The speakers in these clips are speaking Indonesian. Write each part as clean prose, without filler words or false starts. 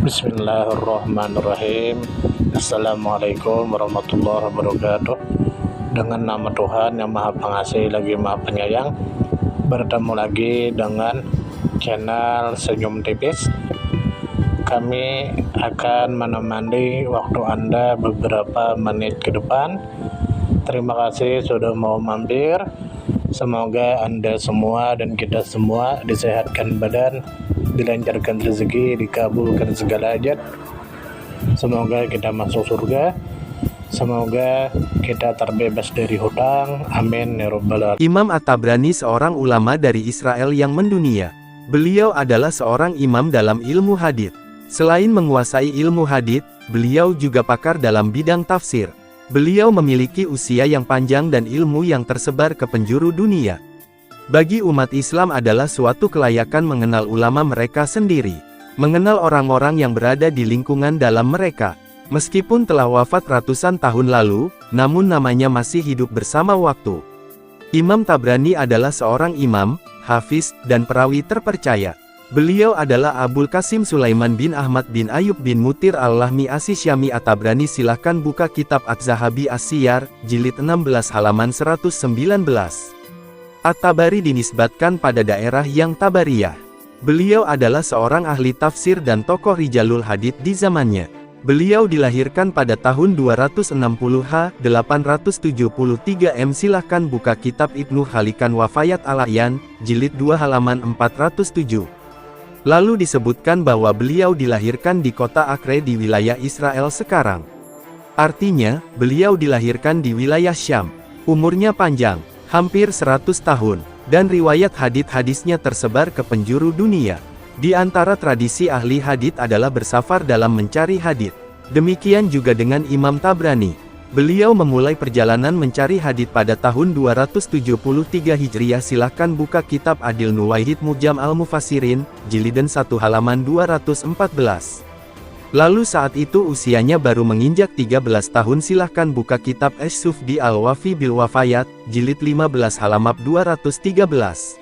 Bismillahirrahmanirrahim. Assalamualaikum warahmatullahi wabarakatuh. Dengan nama Tuhan yang Maha Pengasih lagi Maha Penyayang, bertemu lagi dengan channel Senyum Tipis. Kami akan menemani waktu Anda beberapa menit ke depan. Terima kasih sudah mau mampir. Semoga Anda semua dan kita semua disehatkan badan, dilancarkan rezeki, dikabulkan segala hajat. Semoga kita masuk surga. Semoga kita terbebas dari hutang. Amin ya rabbal alamin. Imam At-Tabrani seorang ulama dari Israel yang mendunia. Beliau adalah seorang imam dalam ilmu hadits. Selain menguasai ilmu hadits, beliau juga pakar dalam bidang tafsir. Beliau memiliki usia yang panjang dan ilmu yang tersebar ke penjuru dunia. Bagi umat Islam adalah suatu kelayakan mengenal ulama mereka sendiri, mengenal orang-orang yang berada di lingkungan dalam mereka. Meskipun telah wafat ratusan tahun lalu, namun namanya masih hidup bersama waktu. Imam Tabrani adalah seorang imam, hafiz, dan perawi terpercaya. Beliau adalah Abul Qasim Sulaiman bin Ahmad bin Ayub bin Mutir Al-Lahmi As-Syami At-Tabrani. Silahkan buka kitab Az-Zahabi As-Siyar, jilid 16 halaman 119. At-Tabari dinisbatkan pada daerah yang Tabariyah. Beliau adalah seorang ahli tafsir dan tokoh rijalul hadits di zamannya. Beliau dilahirkan pada tahun 260 873 M. Silahkan buka kitab Ibnu Khalikan Wafayat Al-A'yan, jilid 2 halaman 407. Lalu disebutkan bahwa beliau dilahirkan di kota Acre di wilayah Israel sekarang. Artinya, beliau dilahirkan di wilayah Syam. Umurnya panjang, hampir 100 tahun, dan riwayat hadits-hadisnya tersebar ke penjuru dunia. Di antara tradisi ahli hadits adalah bersafar dalam mencari hadits. Demikian juga dengan Imam Tabrani. Beliau memulai perjalanan mencari hadits pada tahun 273 Hijriah. Silahkan buka kitab Adil Nuwaihid Mujam Al-Mufassirin, jilid 1 halaman 214. Lalu saat itu usianya baru menginjak 13 tahun. Silahkan buka kitab As-Sufdi Al-Wafi Bil Wafayat, jilid 15 halaman 213.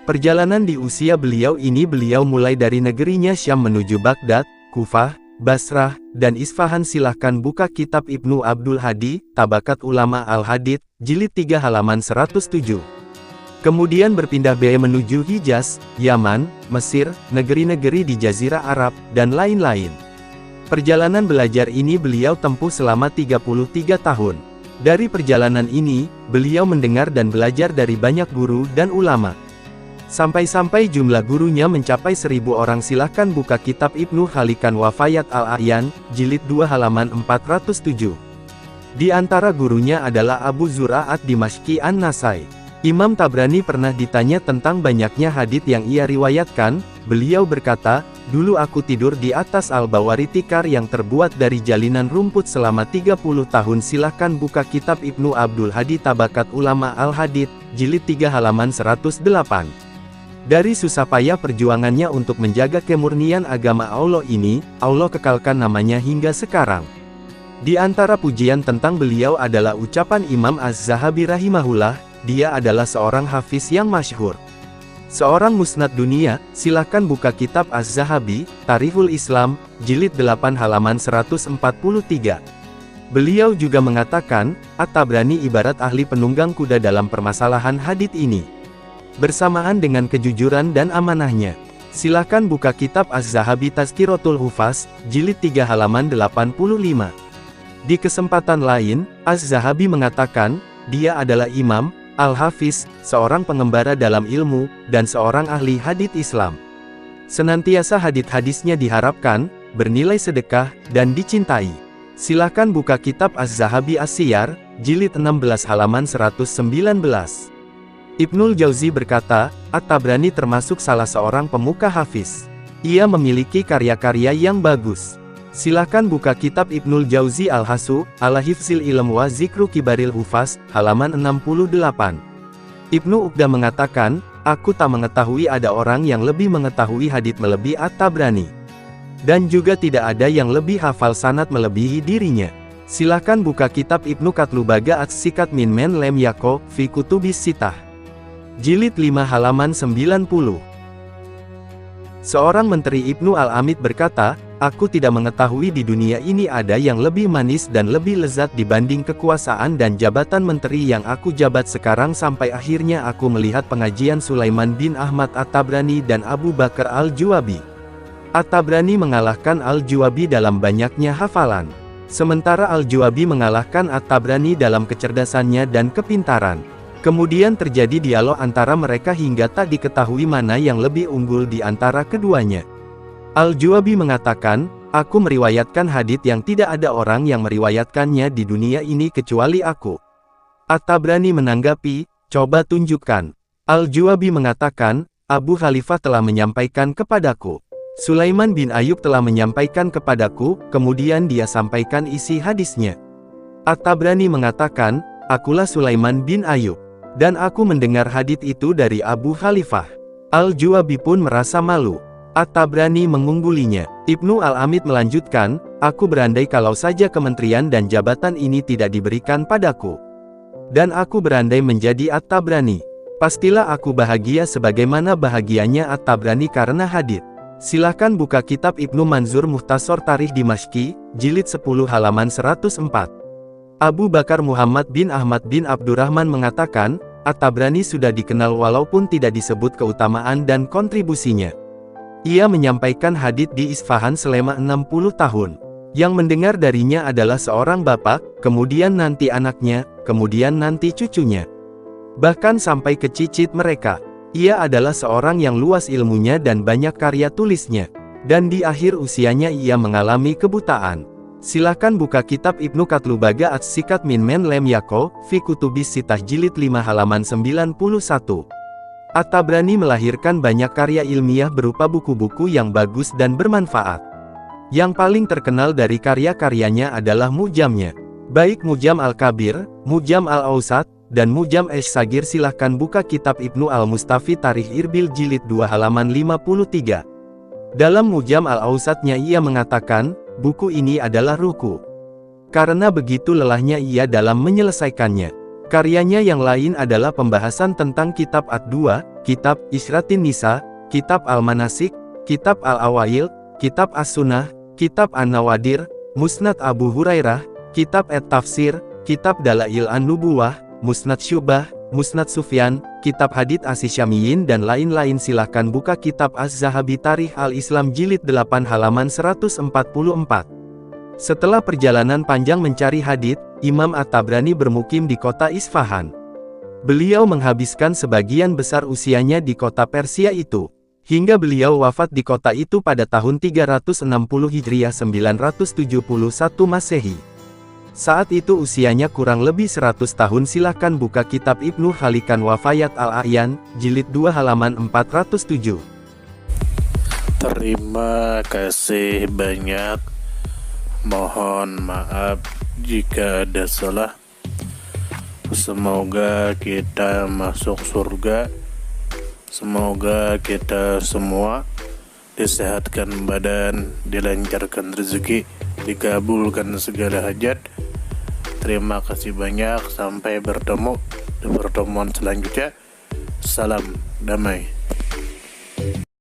Perjalanan di usia beliau ini beliau mulai dari negerinya Syam menuju Baghdad, Kufah, Basrah, dan Isfahan. Silahkan buka kitab Ibnu Abdul Hadi, Tabakat Ulama Al-Hadits, jilid 3 halaman 107. Kemudian berpindah menuju Hijaz, Yaman, Mesir, negeri-negeri di Jazirah Arab, dan lain-lain. Perjalanan belajar ini beliau tempuh selama 33 tahun. Dari perjalanan ini, beliau mendengar dan belajar dari banyak guru dan ulama. Sampai-sampai jumlah gurunya mencapai 1000 orang. Silahkan buka kitab Ibnu Khalikan Wafayat Al-A'yan, jilid 2 halaman 407. Di antara gurunya adalah Abu Zur'at Dimashqi An-Nasai. Imam Tabrani pernah ditanya tentang banyaknya hadits yang ia riwayatkan. Beliau berkata, "Dulu aku tidur di atas al-bawari tikar yang terbuat dari jalinan rumput selama 30 tahun. Silahkan buka kitab Ibnu Abdul Hadi Tabakat Ulama Al-Hadits, jilid 3 halaman 108. Dari susah payah perjuangannya untuk menjaga kemurnian agama Allah ini, Allah kekalkan namanya hingga sekarang. Di antara pujian tentang beliau adalah ucapan Imam Az-Zahabi rahimahullah, dia adalah seorang hafiz yang masyhur. Seorang musnad dunia. Silahkan buka kitab Az-Zahabi, Tarikhul Islam, jilid 8 halaman 143. Beliau juga mengatakan, At-Tabrani ibarat ahli penunggang kuda dalam permasalahan hadits ini. Bersamaan dengan kejujuran dan amanahnya. Silahkan buka kitab Az-Zahabi Tazkiratul Hufaz, jilid 3 halaman 85. Di kesempatan lain, Az-Zahabi mengatakan, dia adalah imam, al-hafiz, seorang pengembara dalam ilmu, dan seorang ahli hadits Islam. Senantiasa hadits-hadisnya diharapkan, bernilai sedekah, dan dicintai. Silahkan buka kitab Az-Zahabi As-Siyar, jilid 16 halaman 119. Ibnul Jauzi berkata, At-Tabrani termasuk salah seorang pemuka hafiz. Ia memiliki karya-karya yang bagus. Silahkan buka kitab Ibnul Jauzi Al-Hasu, Ala Hifzil Ilm wa Zikru Kibaril Hufaz, halaman 68. Ibnu Uqdah mengatakan, aku tak mengetahui ada orang yang lebih mengetahui hadits melebihi At-Tabrani. Dan juga tidak ada yang lebih hafal sanad melebihi dirinya. Silahkan buka kitab Ibnu Katlubaga As-Sikat min Men Lem Yako, Fi Kutubis Sitah. Jilid 5 halaman 90. Seorang menteri Ibnu Al-Amid berkata, Aku tidak mengetahui di dunia ini ada yang lebih manis dan lebih lezat dibanding kekuasaan dan jabatan menteri yang aku jabat sekarang sampai akhirnya aku melihat pengajian Sulaiman bin Ahmad At-Tabrani dan Abu Bakar Al-Juwabi. At-Tabrani mengalahkan Al-Juwabi dalam banyaknya hafalan. Sementara Al-Juwabi mengalahkan At-Tabrani dalam kecerdasannya dan kepintaran. Kemudian terjadi dialog antara mereka hingga tak diketahui mana yang lebih unggul di antara keduanya. Al-Juwabi mengatakan, aku meriwayatkan hadits yang tidak ada orang yang meriwayatkannya di dunia ini kecuali aku. At-Tabrani menanggapi, coba tunjukkan. Al-Juwabi mengatakan, Abu Khalifah telah menyampaikan kepadaku. Sulaiman bin Ayub telah menyampaikan kepadaku, kemudian dia sampaikan isi hadisnya. At-Tabrani mengatakan, akulah Sulaiman bin Ayub. Dan aku mendengar hadits itu dari Abu Khalifah. Al-Juwabi pun merasa malu. At-Tabrani mengunggulinya. Ibnu Al-Amid melanjutkan, aku berandai kalau saja kementerian dan jabatan ini tidak diberikan padaku. Dan aku berandai menjadi At-Tabrani. Pastilah aku bahagia sebagaimana bahagianya At-Tabrani karena hadits. Silahkan buka kitab Ibnu Manzur Mukhtasar Tarikh Dimashqi, jilid 10 halaman 104. Abu Bakar Muhammad bin Ahmad bin Abdurrahman mengatakan, At-Tabrani sudah dikenal walaupun tidak disebut keutamaan dan kontribusinya. Ia menyampaikan hadits di Isfahan selama 60 tahun. Yang mendengar darinya adalah seorang bapak, kemudian nanti anaknya, kemudian nanti cucunya. Bahkan sampai ke cicit mereka. Ia adalah seorang yang luas ilmunya dan banyak karya tulisnya. Dan di akhir usianya ia mengalami kebutaan. Silahkan buka kitab Ibnu Katlubaga As-Sikat min Men Lem Yako, Fi Kutubis Sitah jilid 5 halaman 91. At-Tabrani melahirkan banyak karya ilmiah berupa buku-buku yang bagus dan bermanfaat. Yang paling terkenal dari karya-karyanya adalah Mu'jamnya. Baik Mu'jam Al-Kabir, Mu'jam Al-Awsat, dan Mu'jam Ash-Sagir. Silahkan buka kitab Ibnu Al-Mustafi Tarikh Irbil jilid 2 halaman 53. Dalam Mu'jam Al-Awsatnya ia mengatakan, buku ini adalah ruhku. Karena begitu lelahnya ia dalam menyelesaikannya. Karyanya yang lain adalah pembahasan tentang kitab Ad-Dua, kitab Isratin Nisa, kitab Al-Manasik, kitab Al-Awail, kitab As-Sunnah, kitab An-Nawadir, Musnad Abu Hurairah, kitab At-Tafsir, kitab Dalail An-Nubuwah, Musnad Syubah, Musnad Sufyan, kitab Hadits As-Syamiyin dan lain-lain. Silahkan buka kitab Az-Zahabi Tarikh Al-Islam jilid 8 halaman 144. Setelah perjalanan panjang mencari hadits, Imam At-Tabrani bermukim di kota Isfahan. Beliau menghabiskan sebagian besar usianya di kota Persia itu, hingga beliau wafat di kota itu pada tahun 360 Hijriah 971 Masehi. Saat itu usianya kurang lebih 100 tahun. Silahkan buka kitab Ibnu Khalikan Wafayat Al-A'yan, jilid 2 halaman 407. Terima kasih banyak. Mohon maaf jika ada salah. Semoga kita masuk surga. Semoga kita semua disehatkan badan, dilancarkan rezeki, dikabulkan segala hajat. Terima kasih banyak. Sampai bertemu di pertemuan selanjutnya. Salam damai.